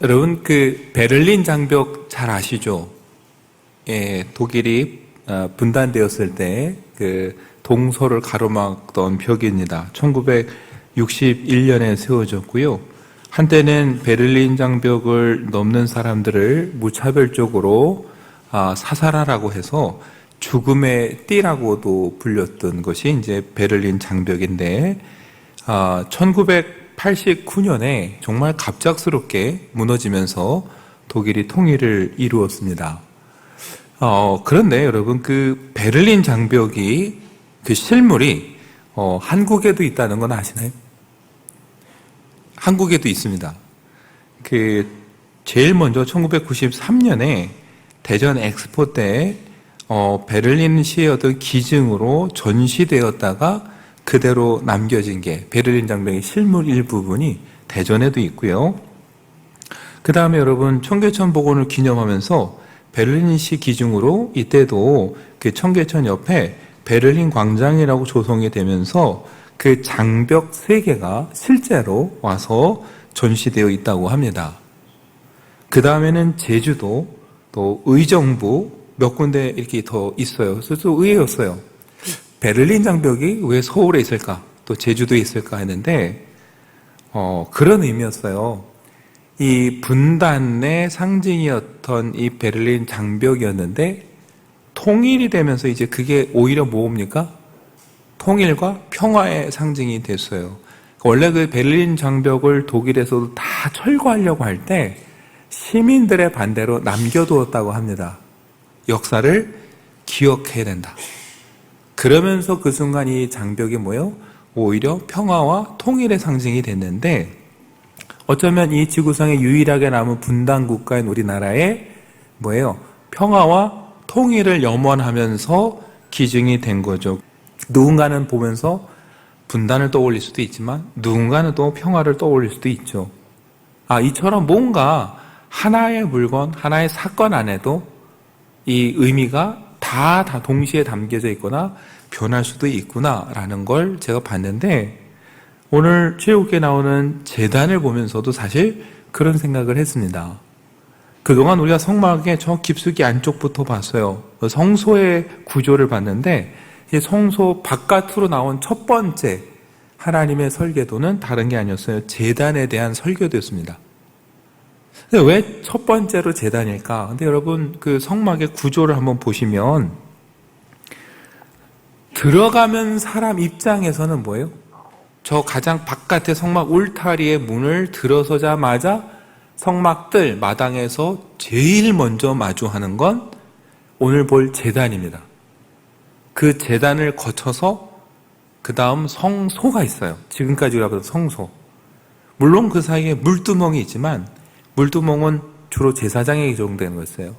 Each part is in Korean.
여러분 그 베를린 장벽 잘 아시죠? 예, 독일이 분단되었을 때 그 동서를 가로막던 벽입니다. 1961년에 세워졌고요. 한때는 베를린 장벽을 넘는 사람들을 무차별적으로 사살하라고 해서 죽음의 띠라고도 불렸던 것이 이제 베를린 장벽인데 1989년에 정말 갑작스럽게 무너지면서 독일이 통일을 이루었습니다. 그런데 여러분 그 베를린 장벽이 그 실물이 한국에도 있다는 건 아시나요? 한국에도 있습니다. 그 제일 먼저 1993년에 대전 엑스포 때 베를린시의 어떤 기증으로 전시되었다가 그대로 남겨진 게 베를린 장벽의 실물 일부분이 대전에도 있고요. 그 다음에 여러분 청계천 복원을 기념하면서 베를린시 기증으로 이때도 그 청계천 옆에 베를린 광장이라고 조성이 되면서 그 장벽 3개가 실제로 와서 전시되어 있다고 합니다. 그 다음에는 제주도 또 의정부 몇 군데 이렇게 더 있어요. 그래서 좀 의외였어요. 베를린 장벽이 왜 서울에 있을까? 또 제주도에 있을까 했는데 그런 의미였어요. 이 분단의 상징이었던 이 베를린 장벽이었는데 통일이 되면서 이제 그게 오히려 뭡니까? 통일과 평화의 상징이 됐어요. 원래 그 베를린 장벽을 독일에서도 다 철거하려고 할 때 시민들의 반대로 남겨두었다고 합니다. 역사를 기억해야 된다. 그러면서 그 순간 이 장벽이 뭐예요? 오히려 평화와 통일의 상징이 됐는데 어쩌면 이 지구상에 유일하게 남은 분단 국가인 우리나라에 뭐예요? 평화와 통일을 염원하면서 기증이 된 거죠. 누군가는 보면서 분단을 떠올릴 수도 있지만 누군가는 또 평화를 떠올릴 수도 있죠. 이처럼 뭔가 하나의 물건, 하나의 사건 안에도 이 의미가 다 동시에 담겨져 있거나 변할 수도 있구나라는 걸 제가 봤는데 오늘 출애굽기에 나오는 제단을 보면서도 사실 그런 생각을 했습니다. 그동안 우리가 성막의 저 깊숙이 안쪽부터 봤어요. 성소의 구조를 봤는데 성소 바깥으로 나온 첫 번째 하나님의 설계도는 다른 게 아니었어요. 제단에 대한 설계도였습니다. 근데 왜 첫 번째로 제단일까? 근데 여러분 그 성막의 구조를 한번 보시면 들어가면 사람 입장에서는 뭐예요? 저 가장 바깥의 성막 울타리의 문을 들어서자마자 성막들 마당에서 제일 먼저 마주하는 건 오늘 볼 제단입니다. 그 제단을 거쳐서 그 다음 성소가 있어요. 지금까지 우리가 보던 성소. 물론 그 사이에 물두멍이 있지만 물두멍은 주로 제사장에게 적용되는 거였어요.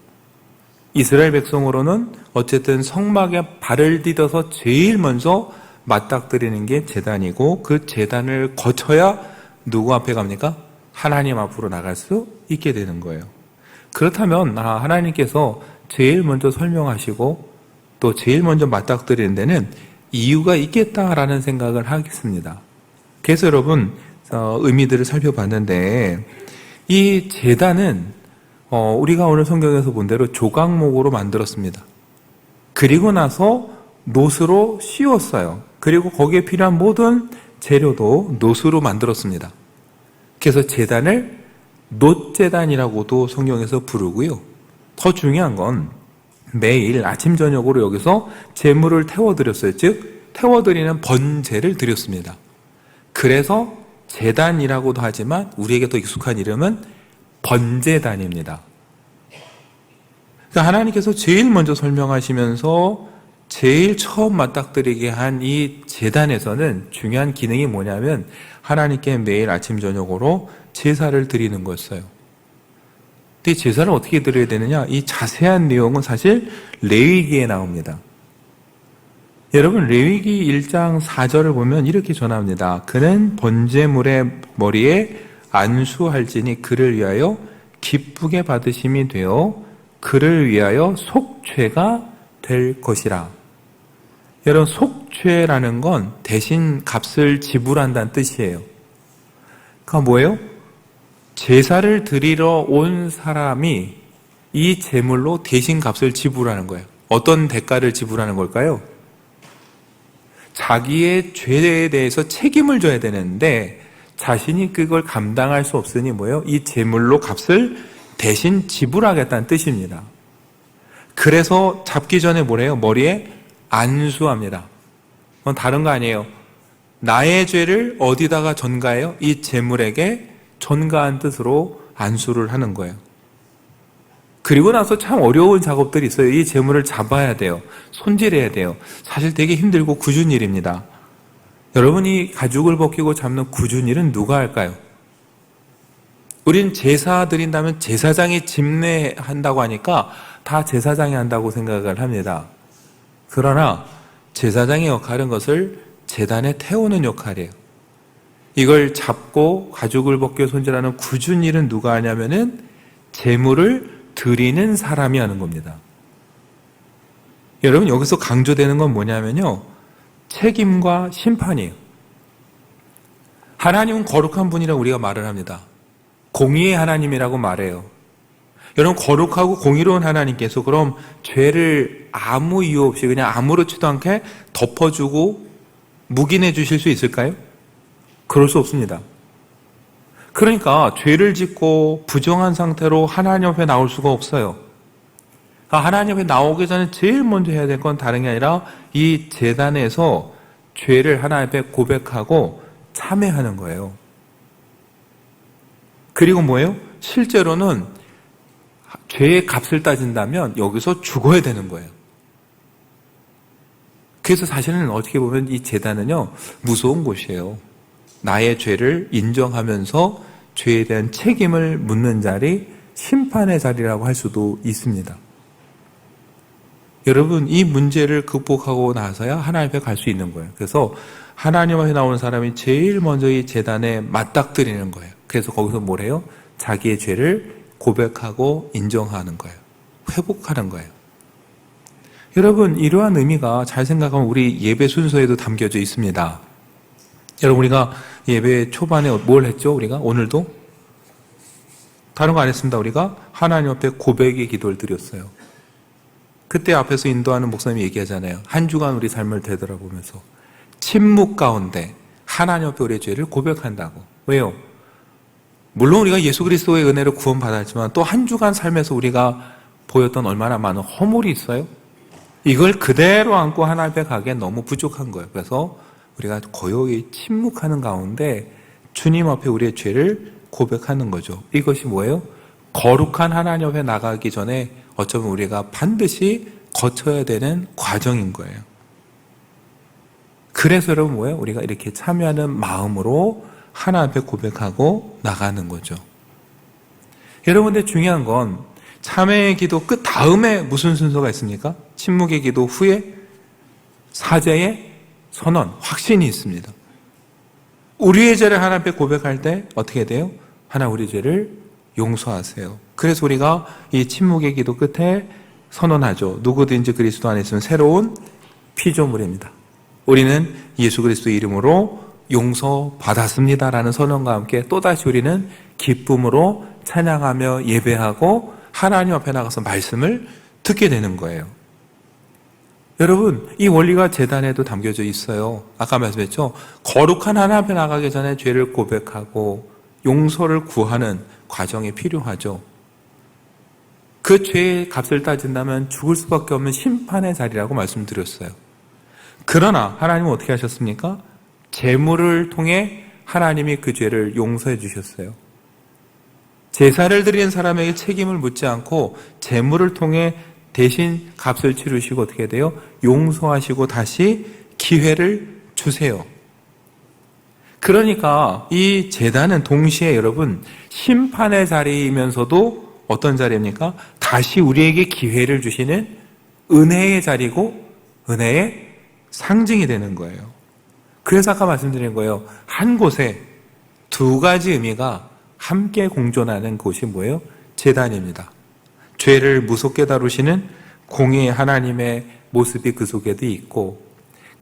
이스라엘 백성으로는 어쨌든 성막에 발을 디뎌서 제일 먼저 맞닥뜨리는 게 제단이고 그 제단을 거쳐야 누구 앞에 갑니까? 하나님 앞으로 나갈 수 있게 되는 거예요. 그렇다면 하나님께서 제일 먼저 설명하시고 또 제일 먼저 맞닥뜨리는 데는 이유가 있겠다라는 생각을 하겠습니다. 그래서 여러분 의미들을 살펴봤는데 이 제단은 우리가 오늘 성경에서 본 대로 조각목으로 만들었습니다. 그리고 나서 놋으로 씌웠어요. 그리고 거기에 필요한 모든 재료도 놋으로 만들었습니다. 그래서 제단을 놋제단이라고도 성경에서 부르고요. 더 중요한 건 매일 아침 저녁으로 여기서 제물을 태워드렸어요. 즉 태워드리는 번제를 드렸습니다. 그래서 제단이라고도 하지만 우리에게 더 익숙한 이름은 번제단입니다. 그러니까 하나님께서 제일 먼저 설명하시면서 제일 처음 맞닥뜨리게 한 이 제단에서는 중요한 기능이 뭐냐면 하나님께 매일 아침 저녁으로 제사를 드리는 거였어요. 근데 제사를 어떻게 드려야 되느냐? 이 자세한 내용은 사실 레위기에 나옵니다. 여러분 레위기 1장 4절을 보면 이렇게 전합니다. 그는 번제물의 머리에 안수할지니 그를 위하여 기쁘게 받으심이 되어 그를 위하여 속죄가 될 것이라. 여러분 속죄라는 건 대신 값을 지불한다는 뜻이에요. 그러니까 뭐예요? 제사를 드리러 온 사람이 이 제물로 대신 값을 지불하는 거예요. 어떤 대가를 지불하는 걸까요? 자기의 죄에 대해서 책임을 져야 되는데 자신이 그걸 감당할 수 없으니 뭐예요? 이 제물로 값을 대신 지불하겠다는 뜻입니다. 그래서 잡기 전에 뭐래요? 머리에 안수합니다. 그건 다른 거 아니에요. 나의 죄를 어디다가 전가해요? 이 제물에게 전가한 뜻으로 안수를 하는 거예요. 그리고 나서 참 어려운 작업들이 있어요. 이 제물을 잡아야 돼요. 손질해야 돼요. 사실 되게 힘들고 굳은 일입니다. 여러분이 가죽을 벗기고 잡는 굳은 일은 누가 할까요? 우린 제사 드린다면 제사장이 집례한다고 하니까 다 제사장이 한다고 생각을 합니다. 그러나 제사장의 역할은 것을 제단에 태우는 역할이에요. 이걸 잡고 가죽을 벗겨 손질하는 굳은 일은 누가 하냐면은 제물을 드리는 사람이 하는 겁니다. 여러분 여기서 강조되는 건 뭐냐면요. 책임과 심판이에요. 하나님은 거룩한 분이라고 우리가 말을 합니다. 공의의 하나님이라고 말해요. 여러분 거룩하고 공의로운 하나님께서 그럼 죄를 아무 이유 없이 그냥 아무렇지도 않게 덮어주고 묵인해 주실 수 있을까요? 그럴 수 없습니다. 그러니까 죄를 짓고 부정한 상태로 하나님 앞에 나올 수가 없어요. 하나님 앞에 나오기 전에 제일 먼저 해야 될 건 다른 게 아니라 이 제단에서 죄를 하나님 앞에 고백하고 참회하는 거예요. 그리고 뭐예요? 실제로는 죄의 값을 따진다면 여기서 죽어야 되는 거예요. 그래서 사실은 어떻게 보면 이 제단은요, 무서운 곳이에요. 나의 죄를 인정하면서 죄에 대한 책임을 묻는 자리, 심판의 자리라고 할 수도 있습니다. 여러분, 이 문제를 극복하고 나서야 하나님 앞에 갈 수 있는 거예요. 그래서 하나님 앞에 나오는 사람이 제일 먼저 이 제단에 맞닥뜨리는 거예요. 그래서 거기서 뭐래요? 자기의 죄를 고백하고 인정하는 거예요. 회복하는 거예요. 여러분, 이러한 의미가 잘 생각하면 우리 예배 순서에도 담겨져 있습니다. 여러분, 우리가 예배 초반에 뭘 했죠? 우리가 오늘도? 다른 거 안 했습니다. 우리가 하나님 앞에 고백의 기도를 드렸어요. 그때 앞에서 인도하는 목사님이 얘기하잖아요. 한 주간 우리 삶을 되돌아보면서 침묵 가운데 하나님 앞에 우리의 죄를 고백한다고. 왜요? 물론 우리가 예수 그리스도의 은혜로 구원받았지만 또 한 주간 삶에서 우리가 보였던 얼마나 많은 허물이 있어요? 이걸 그대로 안고 하나님 앞에 가기엔 너무 부족한 거예요. 그래서 우리가 고요히 침묵하는 가운데 주님 앞에 우리의 죄를 고백하는 거죠. 이것이 뭐예요? 거룩한 하나님 앞에 나가기 전에 어쩌면 우리가 반드시 거쳐야 되는 과정인 거예요. 그래서 여러분 뭐예요? 우리가 이렇게 참여하는 마음으로 하나님 앞에 고백하고 나가는 거죠. 여러분들 중요한 건 참회의 기도 끝 다음에 무슨 순서가 있습니까? 침묵의 기도 후에 사죄의 선언, 확신이 있습니다. 우리의 죄를 하나님 앞에 고백할 때 어떻게 돼요? 하나님 우리 죄를 용서하세요. 그래서 우리가 이 침묵의 기도 끝에 선언하죠. 누구든지 그리스도 안에 있으면 새로운 피조물입니다. 우리는 예수 그리스도의 이름으로 용서받았습니다라는 선언과 함께 또다시 우리는 기쁨으로 찬양하며 예배하고 하나님 앞에 나가서 말씀을 듣게 되는 거예요. 여러분, 이 원리가 제단에도 담겨져 있어요. 아까 말씀했죠. 거룩한 하나님 앞에 나가기 전에 죄를 고백하고 용서를 구하는 과정이 필요하죠. 그 죄의 값을 따진다면 죽을 수밖에 없는 심판의 자리라고 말씀드렸어요. 그러나 하나님은 어떻게 하셨습니까? 제물을 통해 하나님이 그 죄를 용서해 주셨어요. 제사를 드리는 사람에게 책임을 묻지 않고 제물을 통해 대신 값을 치르시고 어떻게 돼요? 용서하시고 다시 기회를 주세요. 그러니까 이 제단은 동시에 여러분 심판의 자리이면서도 어떤 자리입니까? 다시 우리에게 기회를 주시는 은혜의 자리고 은혜의 상징이 되는 거예요. 그래서 아까 말씀드린 거예요. 한 곳에 두 가지 의미가 함께 공존하는 곳이 뭐예요? 제단입니다. 죄를 무섭게 다루시는 공의의 하나님의 모습이 그 속에도 있고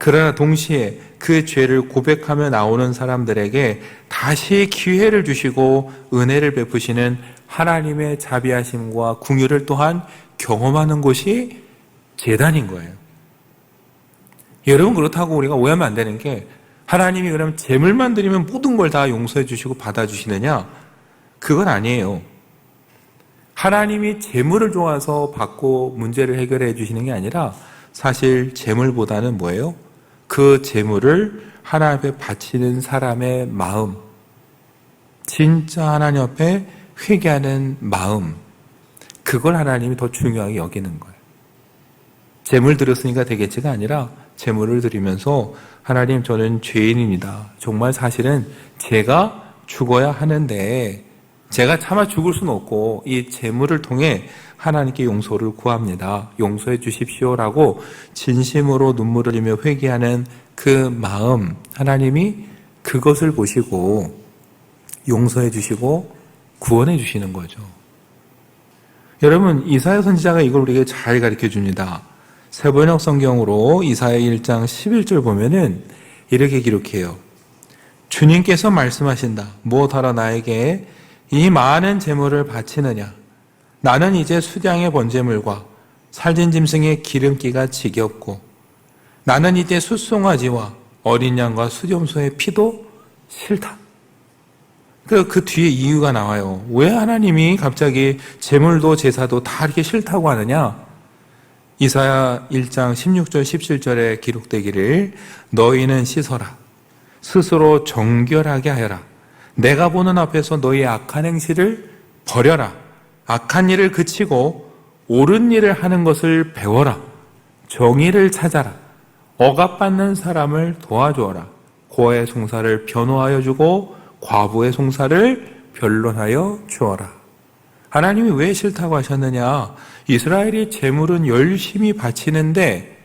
그러나 동시에 그 죄를 고백하며 나오는 사람들에게 다시 기회를 주시고 은혜를 베푸시는 하나님의 자비하심과 긍휼을 또한 경험하는 곳이 제단인 거예요. 여러분, 그렇다고 우리가 오해하면 안 되는 게, 하나님이 그러면 제물만 드리면 모든 걸 다 용서해 주시고 받아주시느냐? 그건 아니에요. 하나님이 제물을 좋아서 받고 문제를 해결해 주시는 게 아니라, 사실 제물보다는 뭐예요? 그 제물을 하나님 앞에 바치는 사람의 마음, 진짜 하나님 앞에 회개하는 마음, 그걸 하나님이 더 중요하게 여기는 거예요. 제물 드렸으니까 되겠지가 아니라, 제물을 드리면서 하나님, 저는 죄인입니다. 정말 사실은 제가 죽어야 하는데 제가 차마 죽을 수는 없고 이 제물을 통해 하나님께 용서를 구합니다. 용서해 주십시오라고 진심으로 눈물을 흘리며 회개하는 그 마음, 하나님이 그것을 보시고 용서해 주시고 구원해 주시는 거죠. 여러분, 이사야 선지자가 이걸 우리에게 잘 가르쳐 줍니다. 세번역 성경으로 이사야 1장 11절 보면은 이렇게 기록해요. 주님께서 말씀하신다. 무엇하러 나에게 이 많은 제물을 바치느냐? 나는 이제 수량의 번제물과 살진 짐승의 기름기가 지겹고, 나는 이제 숫송아지와 어린 양과 수염소의 피도 싫다. 그 뒤에 이유가 나와요. 왜 하나님이 갑자기 제물도 제사도 다 이렇게 싫다고 하느냐? 이사야 1장 16절 17절에 기록되기를, 너희는 씻어라. 스스로 정결하게 하여라. 내가 보는 앞에서 너희의 악한 행실을 버려라. 악한 일을 그치고 옳은 일을 하는 것을 배워라. 정의를 찾아라. 억압받는 사람을 도와주어라. 고아의 송사를 변호하여 주고 과부의 송사를 변론하여 주어라. 하나님이 왜 싫다고 하셨느냐? 이스라엘이 제물은 열심히 바치는데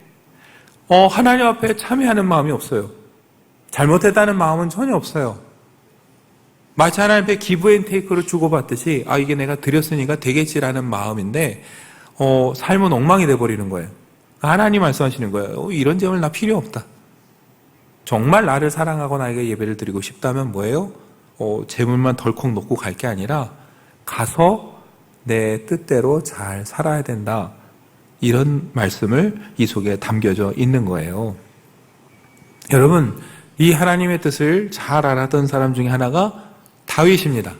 하나님 앞에 참여하는 마음이 없어요. 잘못했다는 마음은 전혀 없어요. 마치 하나님 앞에 기브앤테이크로 주고받듯이 이게 내가 드렸으니까 되겠지라는 마음인데 삶은 엉망이 돼버리는 거예요. 하나님 말씀하시는 거예요. 이런 제물 나 필요 없다. 정말 나를 사랑하고 나에게 예배를 드리고 싶다면 뭐예요? 제물만 덜컥 놓고 갈 게 아니라 가서 내 뜻대로 잘 살아야 된다. 이런 말씀을 이 속에 담겨져 있는 거예요. 여러분, 이 하나님의 뜻을 잘 알았던 사람 중에 하나가 다윗입니다.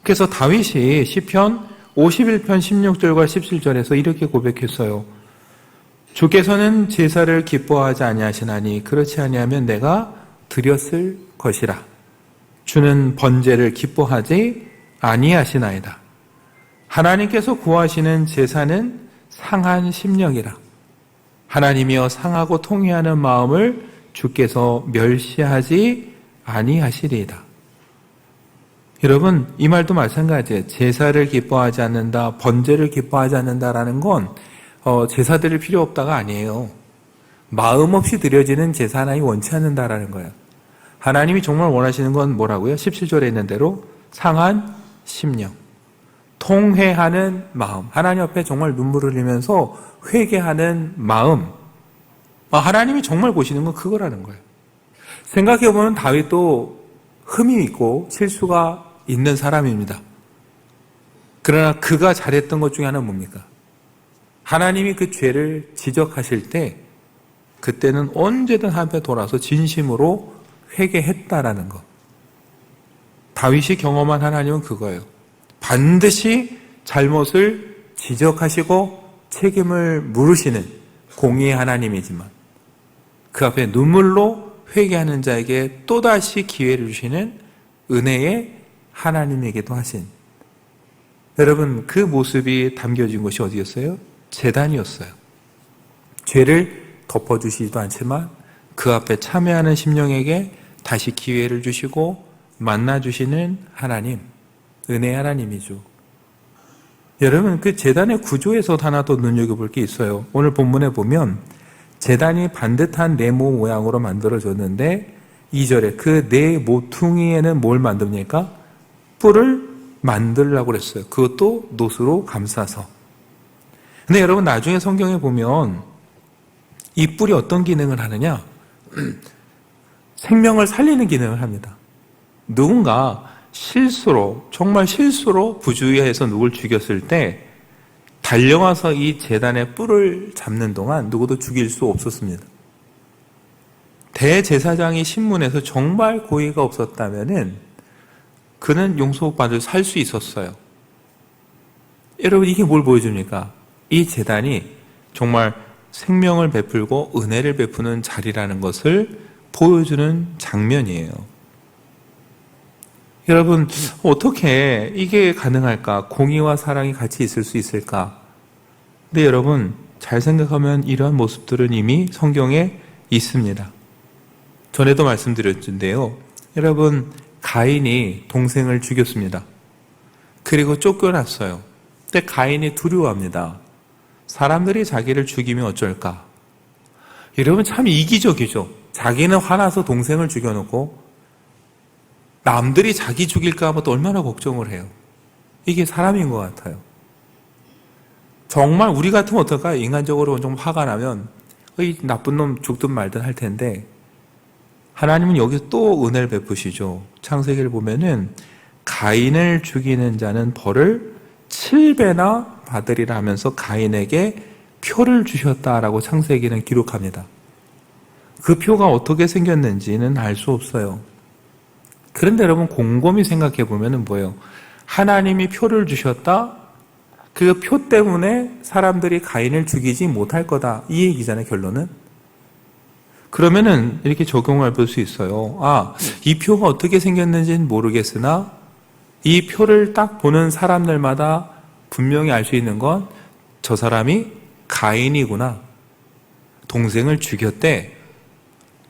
그래서 다윗이 시편 51편 16절과 17절에서 이렇게 고백했어요. 주께서는 제사를 기뻐하지 아니하시나니 그렇지 아니하면 내가 드렸을 것이라. 주는 번제를 기뻐하지 아니하시나이다. 하나님께서 구하시는 제사는 상한 심령이라. 하나님이여 상하고 통회하는 마음을 주께서 멸시하지 아니하시리이다. 여러분, 이 말도 마찬가지예요. 제사를 기뻐하지 않는다, 번제를 기뻐하지 않는다라는 건 제사 드릴 필요 없다가 아니에요. 마음 없이 드려지는 제사 하나님 원치 않는다라는 거예요. 하나님이 정말 원하시는 건 뭐라고요? 17절에 있는 대로 상한 심령, 통회하는 마음, 하나님 앞에 정말 눈물을 흘리면서 회개하는 마음, 하나님이 정말 보시는 건 그거라는 거예요. 생각해보면 다윗도 흠이 있고 실수가 있는 사람입니다. 그러나 그가 잘했던 것 중에 하나는 뭡니까? 하나님이 그 죄를 지적하실 때 그때는 언제든 하나님 앞에 돌아서 진심으로 회개했다라는 것. 다윗이 경험한 하나님은 그거예요. 반드시 잘못을 지적하시고 책임을 물으시는 공의의 하나님이지만 그 앞에 눈물로 회개하는 자에게 또다시 기회를 주시는 은혜의 하나님에게도 하신, 여러분, 그 모습이 담겨진 것이 어디였어요? 제단이었어요. 죄를 덮어주시지도 않지만 그 앞에 참여하는 심령에게 다시 기회를 주시고 만나주시는 하나님, 은혜의 하나님이죠. 여러분, 그 제단의 구조에서 하나 더 눈여겨볼 게 있어요. 오늘 본문에 보면 제단이 반듯한 네모 모양으로 만들어졌는데 2절에 그 네 모퉁이에는 뭘 만듭니까? 뿔을 만들려고 그랬어요. 그것도 놋으로 감싸서. 근데 여러분, 나중에 성경에 보면 이 뿔이 어떤 기능을 하느냐? 생명을 살리는 기능을 합니다. 누군가 실수로, 정말 실수로 부주의해서 누굴 죽였을 때 달려와서 이 제단의 뿔을 잡는 동안 누구도 죽일 수 없었습니다. 대제사장이 신문에서 정말 고의가 없었다면은 그는 용서받을 살 수 있었어요. 여러분, 이게 뭘 보여줍니까? 이 제단이 정말 생명을 베풀고 은혜를 베푸는 자리라는 것을 보여주는 장면이에요. 여러분, 어떻게 이게 가능할까? 공의와 사랑이 같이 있을 수 있을까? 근데 여러분, 잘 생각하면 이러한 모습들은 이미 성경에 있습니다. 전에도 말씀드렸는데요. 여러분, 가인이 동생을 죽였습니다. 그리고 쫓겨났어요. 근데 가인이 두려워합니다. 사람들이 자기를 죽이면 어쩔까? 여러분, 참 이기적이죠. 자기는 화나서 동생을 죽여놓고 남들이 자기 죽일까 봐 또 얼마나 걱정을 해요. 이게 사람인 것 같아요. 정말 우리 같으면 어떨까요? 인간적으로 좀 화가 나면 이 나쁜 놈 죽든 말든 할 텐데 하나님은 여기서 또 은혜를 베푸시죠. 창세기를 보면은 가인을 죽이는 자는 벌을 7배나 받으리라 하면서 가인에게 표를 주셨다라고 창세기는 기록합니다. 그 표가 어떻게 생겼는지는 알 수 없어요. 그런데 여러분, 곰곰이 생각해 보면은 뭐예요? 하나님이 표를 주셨다? 그 표 때문에 사람들이 가인을 죽이지 못할 거다. 이 얘기잖아요, 결론은. 그러면은 이렇게 적용을 볼 수 있어요. 이 표가 어떻게 생겼는지는 모르겠으나 이 표를 딱 보는 사람들마다 분명히 알 수 있는 건 저 사람이 가인이구나. 동생을 죽였대.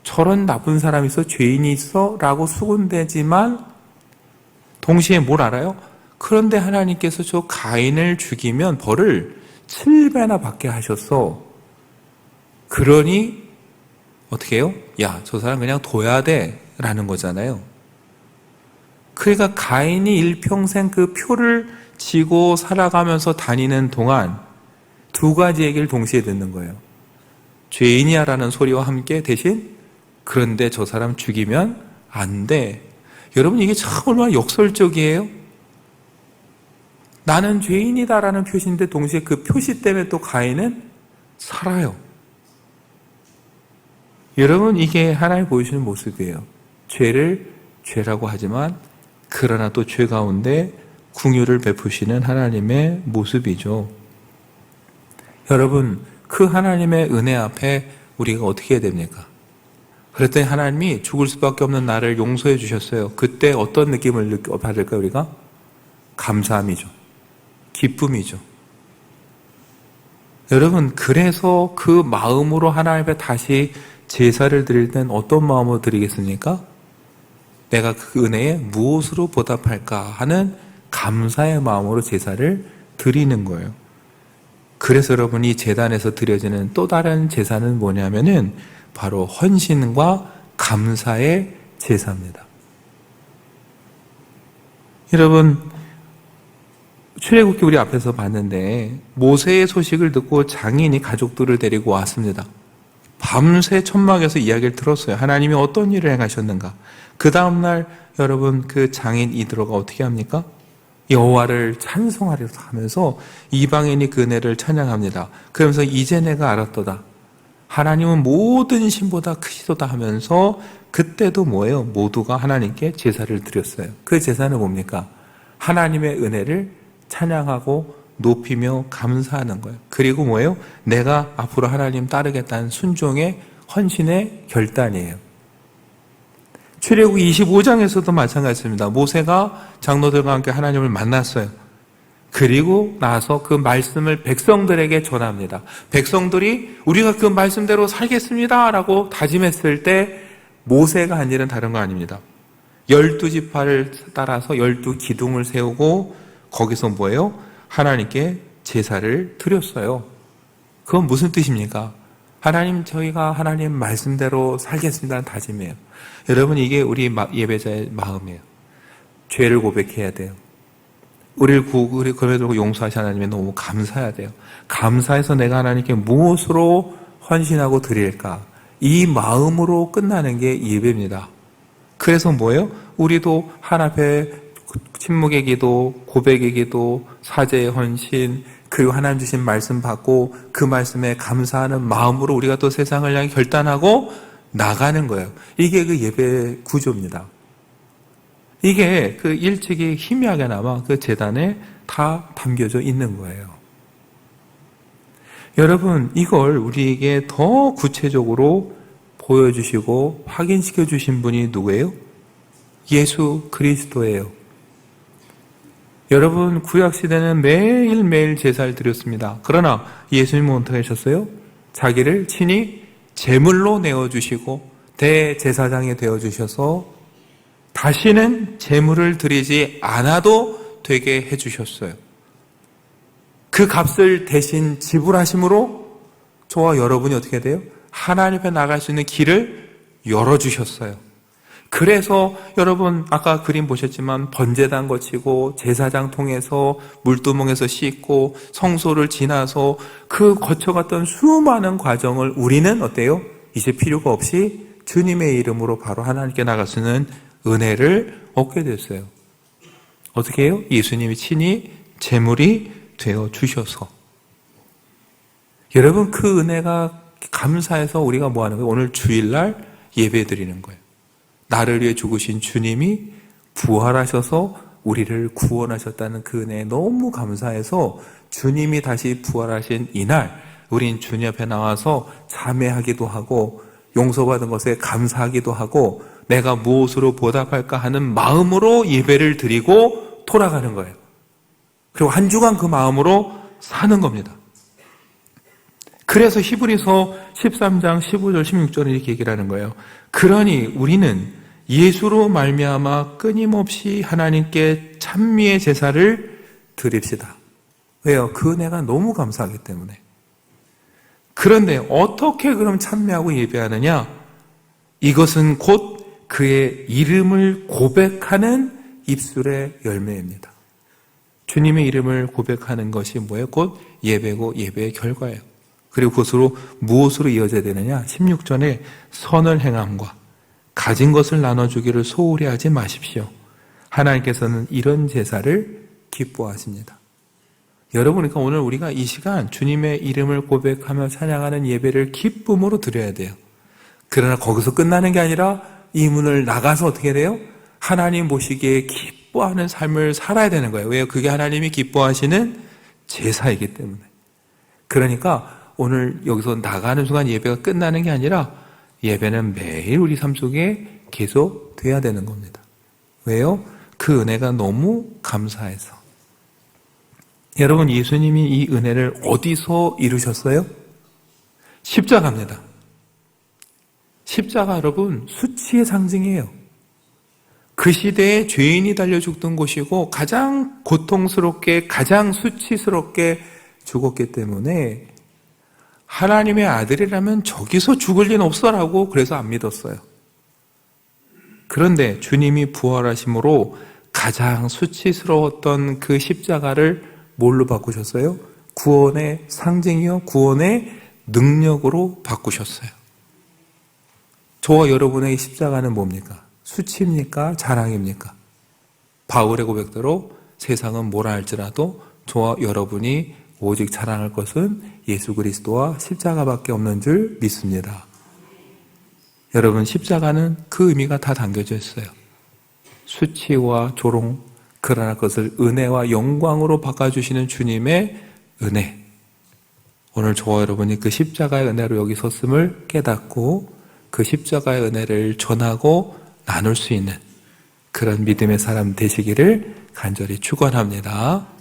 저런 나쁜 사람이 있어? 죄인이 있어? 라고 수군대지만 동시에 뭘 알아요? 그런데 하나님께서 저 가인을 죽이면 벌을 7배나 받게 하셨어. 그러니 어떻게 해요? 야, 저 사람 그냥 둬야 돼 라는 거잖아요. 그러니까 가인이 일평생 그 표를 지고 살아가면서 다니는 동안 두 가지 얘기를 동시에 듣는 거예요. 죄인이야 라는 소리와 함께 대신 그런데 저 사람 죽이면 안 돼. 여러분, 이게 참 얼마나 역설적이에요? 나는 죄인이다라는 표시인데 동시에 그 표시 때문에 또 가인은 살아요. 여러분, 이게 하나님 보여주는 모습이에요. 죄를 죄라고 하지만 그러나 또 죄 가운데 긍휼을 베푸시는 하나님의 모습이죠. 여러분, 그 하나님의 은혜 앞에 우리가 어떻게 해야 됩니까? 그랬더니 하나님이 죽을 수밖에 없는 나를 용서해 주셨어요. 그때 어떤 느낌을 받을까요, 우리가? 감사함이죠. 기쁨이죠. 여러분, 그래서 그 마음으로 하나님 앞에 다시 제사를 드릴 땐 어떤 마음으로 드리겠습니까? 내가 그 은혜에 무엇으로 보답할까 하는 감사의 마음으로 제사를 드리는 거예요. 그래서 여러분, 이 제단에서 드려지는 또 다른 제사는 뭐냐면은 바로 헌신과 감사의 제사입니다. 여러분, 출애굽기 우리 앞에서 봤는데 모세의 소식을 듣고 장인이 가족들을 데리고 왔습니다. 밤새 천막에서 이야기를 들었어요. 하나님이 어떤 일을 행하셨는가. 그 다음날 여러분, 그 장인 이드로가 어떻게 합니까? 여호와를 찬송하려 하면서 이방인이 그 은혜를 찬양합니다. 그러면서 이제 내가 알았도다. 하나님은 모든 신보다 크시도다 하면서 그때도 뭐예요? 모두가 하나님께 제사를 드렸어요. 그 제사는 뭡니까? 하나님의 은혜를 찬양하고 높이며 감사하는 거예요. 그리고 뭐예요? 내가 앞으로 하나님 따르겠다는 순종의 헌신의 결단이에요. 출애굽기 25장에서도 마찬가지입니다. 모세가 장로들과 함께 하나님을 만났어요. 그리고 나서 그 말씀을 백성들에게 전합니다. 백성들이 우리가 그 말씀대로 살겠습니다 라고 다짐했을 때 모세가 한 일은 다른 거 아닙니다. 12지파를 따라서 12기둥을 세우고 거기서 뭐예요? 하나님께 제사를 드렸어요. 그건 무슨 뜻입니까? 하나님, 저희가 하나님 말씀대로 살겠습니다는 다짐이에요. 여러분, 이게 우리 예배자의 마음이에요. 죄를 고백해야 돼요. 우리를 그래도 용서하신 하나님에 너무 감사해야 돼요. 감사해서 내가 하나님께 무엇으로 헌신하고 드릴까? 이 마음으로 끝나는 게 예배입니다. 그래서 뭐예요? 우리도 하나님 앞에 침묵의 기도, 고백의 기도, 사죄의 헌신, 그리고 하나님 주신 말씀 받고 그 말씀에 감사하는 마음으로 우리가 또 세상을 향해 결단하고 나가는 거예요. 이게 그 예배 구조입니다. 이게 그 일찍이 희미하게나마 그 제단에 다 담겨져 있는 거예요. 여러분, 이걸 우리에게 더 구체적으로 보여주시고 확인시켜 주신 분이 누구예요? 예수 그리스도예요. 여러분, 구약시대는 매일매일 제사를 드렸습니다. 그러나 예수님은 어떻게 하셨어요? 자기를 친히 제물로 내어주시고 대제사장이 되어주셔서 다시는 제물을 드리지 않아도 되게 해주셨어요. 그 값을 대신 지불하심으로 저와 여러분이 어떻게 돼요? 하나님 앞에 나갈 수 있는 길을 열어주셨어요. 그래서 여러분 아까 그림 보셨지만 번제단 거치고 제사장 통해서 물두멍에서 씻고 성소를 지나서 그 거쳐갔던 수많은 과정을 우리는 어때요? 이제 필요가 없이 주님의 이름으로 바로 하나님께 나갈 수 있는 은혜를 얻게 됐어요. 어떻게 해요? 예수님이 친히 제물이 되어 주셔서. 여러분, 그 은혜가 감사해서 우리가 뭐 하는 거예요? 오늘 주일날 예배 드리는 거예요. 나를 위해 죽으신 주님이 부활하셔서 우리를 구원하셨다는 그 은혜에 너무 감사해서 주님이 다시 부활하신 이날 우린 주님 앞에 나와서 참회하기도 하고 용서받은 것에 감사하기도 하고 내가 무엇으로 보답할까 하는 마음으로 예배를 드리고 돌아가는 거예요. 그리고 한 주간 그 마음으로 사는 겁니다. 그래서 히브리서 13장 15절 16절에 이렇게 얘기를 하는 거예요. 그러니 우리는 예수로 말미암아 끊임없이 하나님께 찬미의 제사를 드립시다. 왜요? 그 은혜가 너무 감사하기 때문에. 그런데 어떻게 그럼 찬미하고 예배하느냐? 이것은 곧 그의 이름을 고백하는 입술의 열매입니다. 주님의 이름을 고백하는 것이 뭐예요? 곧 예배고 예배의 결과예요. 그리고 그것으로 무엇으로 이어져야 되느냐? 16절에 선을 행함과 가진 것을 나눠주기를 소홀히 하지 마십시오. 하나님께서는 이런 제사를 기뻐하십니다. 여러분, 그러니까 오늘 우리가 이 시간 주님의 이름을 고백하며 찬양하는 예배를 기쁨으로 드려야 돼요. 그러나 거기서 끝나는 게 아니라 이 문을 나가서 어떻게 돼요? 하나님 보시기에 기뻐하는 삶을 살아야 되는 거예요. 왜요? 그게 하나님이 기뻐하시는 제사이기 때문에. 그러니까 오늘 여기서 나가는 순간 예배가 끝나는 게 아니라 예배는 매일 우리 삶 속에 계속 돼야 되는 겁니다. 왜요? 그 은혜가 너무 감사해서. 여러분, 예수님이 이 은혜를 어디서 이루셨어요? 십자가입니다. 십자가 여러분, 수치의 상징이에요. 그 시대에 죄인이 달려 죽던 곳이고 가장 고통스럽게 가장 수치스럽게 죽었기 때문에 하나님의 아들이라면 저기서 죽을 리는 없어라고 그래서 안 믿었어요. 그런데 주님이 부활하심으로 가장 수치스러웠던 그 십자가를 뭘로 바꾸셨어요? 구원의 상징이요, 구원의 능력으로 바꾸셨어요. 저와 여러분의 십자가는 뭡니까? 수치입니까? 자랑입니까? 바울의 고백대로 세상은 뭐라 할지라도 저와 여러분이 오직 자랑할 것은 예수 그리스도와 십자가밖에 없는 줄 믿습니다. 여러분, 십자가는 그 의미가 다 담겨져 있어요. 수치와 조롱, 그러나 그것을 은혜와 영광으로 바꿔주시는 주님의 은혜. 오늘 저와 여러분이 그 십자가의 은혜로 여기 섰음을 깨닫고 그 십자가의 은혜를 전하고 나눌 수 있는 그런 믿음의 사람 되시기를 간절히 축원합니다.